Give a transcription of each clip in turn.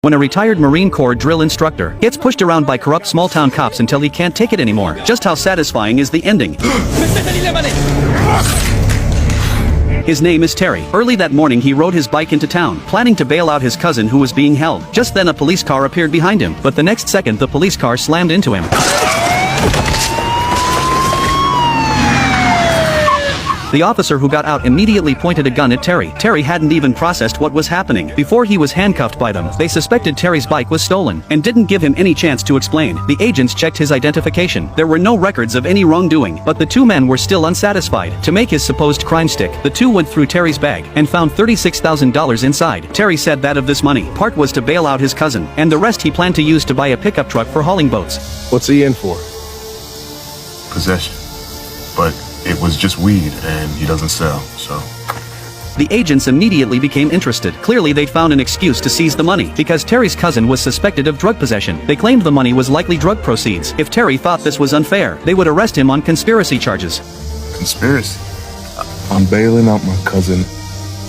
when a retired Marine Corps drill instructor gets pushed around by corrupt small-town cops until he can't take it anymore. Just how satisfying is the ending? His name is Terry. Early that morning he rode his bike into town, planning to bail out his cousin who was being held. Just then a police car appeared behind him, but the next second the police car slammed into him. The officer who got out immediately pointed a gun at Terry. Terry hadn't even processed what was happening before he was handcuffed by them. They suspected Terry's bike was stolen and didn't give him any chance to explain. The agents checked his identification. There were no records of any wrongdoing, but the two men were still unsatisfied. To make his supposed crime stick, the two went through Terry's bag and found $36,000 inside. Terry said that of this money, part was to bail out his cousin, and the rest he planned to use to buy a pickup truck for hauling boats. What's he in for? Possession. But it was just weed, and he doesn't sell, so. The agents immediately became interested. Clearly they'd found an excuse to seize the money, because Terry's cousin was suspected of drug possession. They claimed the money was likely drug proceeds. If Terry thought this was unfair, they would arrest him on conspiracy charges. Conspiracy? I'm bailing out my cousin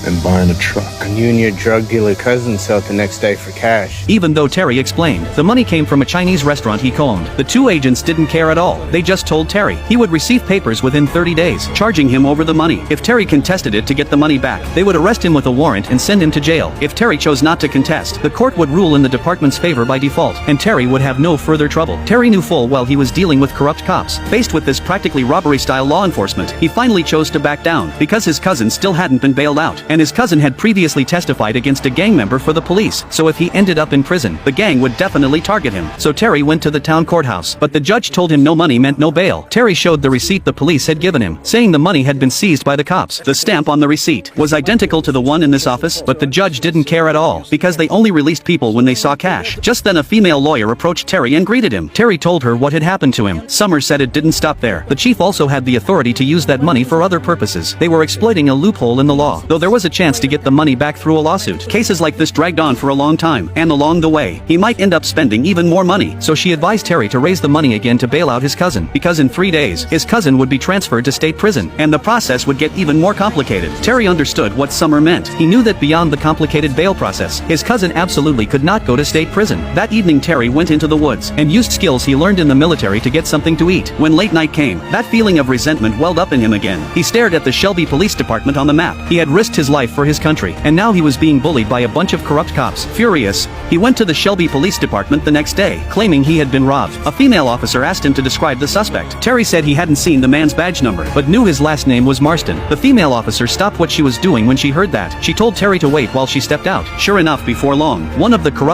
and buying a truck. And you and your drug dealer cousin sell it the next day for cash. Even though Terry explained, the money came from a Chinese restaurant he co-owned. The two agents didn't care at all. They just told Terry he would receive papers within 30 days, charging him over the money. If Terry contested it to get the money back, they would arrest him with a warrant and send him to jail. If Terry chose not to contest, the court would rule in the department's favor by default, and Terry would have no further trouble. Terry knew full well he was dealing with corrupt cops. Faced with this practically robbery-style law enforcement, he finally chose to back down, because his cousin still hadn't been bailed out, and his cousin had previously testified against a gang member for the police, so if he ended up in prison, the gang would definitely target him. So Terry went to the town courthouse, but the judge told him no money meant no bail. Terry showed the receipt the police had given him, saying the money had been seized by the cops. The stamp on the receipt was identical to the one in this office, but the judge didn't care at all, because they only released people when they saw cash. Just then a female lawyer approached Terry and greeted him. Terry told her what had happened to him. Summer said it didn't stop there. The chief also had the authority to use that money for other purposes. They were exploiting a loophole in the law, though there was a chance to get the money back through a lawsuit. Cases like this dragged on for a long time, and along the way, he might end up spending even more money. So she advised Terry to raise the money again to bail out his cousin, because in 3 days, his cousin would be transferred to state prison, and the process would get even more complicated. Terry understood what Summer meant. He knew that beyond the complicated bail process, his cousin absolutely could not go to state prison. That evening Terry went into the woods, and used skills he learned in the military to get something to eat. When late night came, that feeling of resentment welled up in him again. He stared at the Shelby Police Department on the map. He had risked his life for his country, and now he was being bullied by a bunch of corrupt cops. Furious, he went to the Shelby Police Department the next day, claiming he had been robbed. A female officer asked him to describe the suspect. Terry said he hadn't seen the man's badge number, but knew his last name was Marston. The female officer stopped what she was doing when she heard that. She told Terry to wait while she stepped out. Sure enough, before long, one of the corrupt